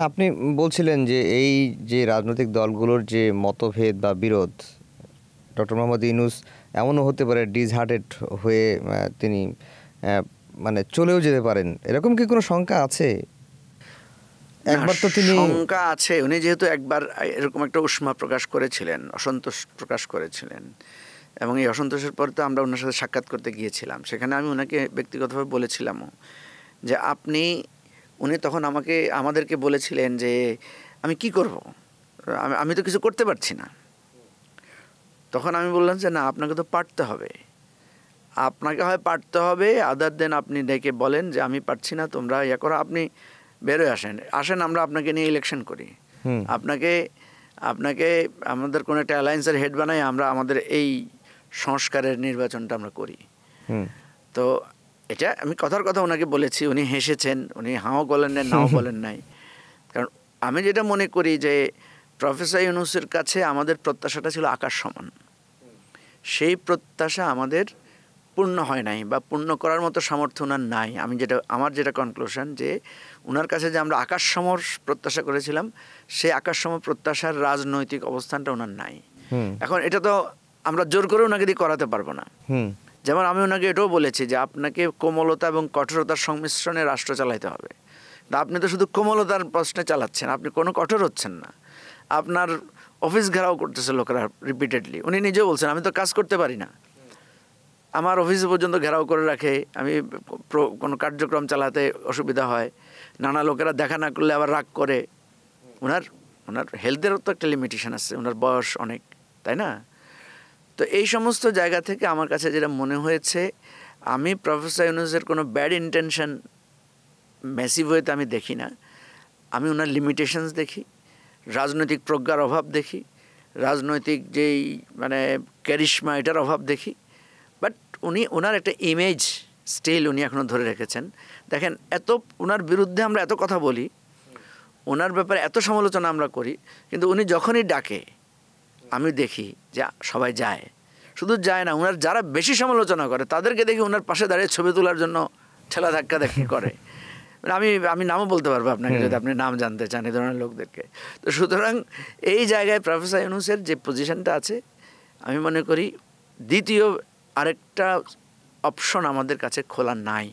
আপনি বলছিলেন যে এই যে রাজনৈতিক দলগুলোর যে মতভেদ বা বিরোধ, ডক্টর মোহাম্মদ ইউনূস এমনও হতে পারে ডিসহার্টেড হয়ে তিনি মানে চলেও যেতে পারেন, এরকম কি কোনো শঙ্কা আছে? একবার তো তিনি শঙ্কা আছে, উনি যেহেতু একবার এরকম একটা উষ্মা প্রকাশ করেছিলেন, অসন্তোষ প্রকাশ করেছিলেন, এবং এই অসন্তোষের পর তো আমরা ওনার সাথে সাক্ষাৎ করতে গিয়েছিলাম। সেখানে আমি ওনাকে ব্যক্তিগতভাবে বলেছিলামও যে উনি তখন আমাদেরকে বলেছিলেন যে আমি কি করব, আমি তো কিছু করতে পারছি না। তখন আমি বললাম যে না, আপনাকে তো পারতে হবে, আপনাকে হয় পারতে হবে, আদার দেন আপনি ডেকে বলেন যে আমি পারছি না, তোমরা ইয়া করো, আপনি বেরোয় আসেন, আমরা আপনাকে নিয়ে ইলেকশন করি, আপনাকে আমাদের কোনো একটা অ্যালায়েন্সের হেড বানাই, আমরা আমাদের এই সংস্কারের নির্বাচনটা আমরা করি। তো এটা আমি কথার কথা ওনাকে বলেছি, উনি হেসেছেন, উনি হাও বলেন নাই, নাও বলেন নাই। কারণ আমি যেটা মনে করি যে প্রফেসর ইউনূসের কাছে আমাদের প্রত্যাশাটা ছিল আকাশ সমান, সেই প্রত্যাশা আমাদের পূর্ণ হয় নাই, বা পূর্ণ করার মতো সামর্থ্য ওনার নাই। আমার যেটা কনক্লুশন, যে ওনার কাছে যে আমরা আকাশ সম প্রত্যাশা করেছিলাম, সেই আকাশ সম প্রত্যাশার রাজনৈতিক অবস্থানটা ওনার নাই। এখন এটা তো আমরা জোর করে ওনাকে দিয়ে করাতে পারবো না। যেমন আমি ওনাকে এটাও বলেছি যে আপনাকে কোমলতা এবং কঠোরতার সংমিশ্রণে রাষ্ট্র চালাইতে হবে। আপনি তো শুধু কোমলতার প্রশ্নে চালাচ্ছেন, আপনি কোনো কঠোর হচ্ছেন না। আপনার অফিস ঘেরাও করতেছে লোকেরা রিপিটেডলি। উনি নিজেও বলছেন আমি তো কাজ করতে পারি না, আমার অফিস পর্যন্ত ঘেরাও করে রাখে, আমি কোনো কার্যক্রম চালাতে অসুবিধা হয়, নানা লোকেরা দেখা না করলে আবার রাগ করে। ওনার হেলথেরও তো একটা লিমিটেশন আছে, ওনার বয়স অনেক, তাই না? তো এই সমস্ত জায়গা থেকে আমার কাছে যেটা মনে হয়েছে, আমি প্রফেসর ইউনূসের কোনো ব্যাড ইন্টেনশন ম্যাসিভ ওয়েতে আমি দেখি না। আমি ওনার লিমিটেশনস দেখি, রাজনৈতিক প্রজ্ঞার অভাব দেখি, রাজনৈতিক যেই মানে ক্যারিশমা এটার অভাব দেখি। বাট ওনার একটা ইমেজ স্টিল উনি এখনও ধরে রেখেছেন। দেখেন, ওনার বিরুদ্ধে আমরা এত কথা বলি, ওনার ব্যাপারে এত সমালোচনা আমরা করি, কিন্তু উনি যখনই ডাকে আমি দেখি যে সবাই যায়। শুধু যায় না, ওনার যারা বেশি সমালোচনা করে তাদেরকে দেখি ওনার পাশে দাঁড়িয়ে ছবি তোলার জন্য ঠেলা ধাক্কা দেখি করে। আমি নামও বলতে পারবো আপনাকে যদি আপনি নাম জানতে চান এই ধরনের লোকদেরকে। তো সুতরাং এই জায়গায় প্রফেসর ইউনূসের যে পজিশনটা আছে, আমি মনে করি দ্বিতীয় আরেকটা অপশন আমাদের কাছে খোলা নাই।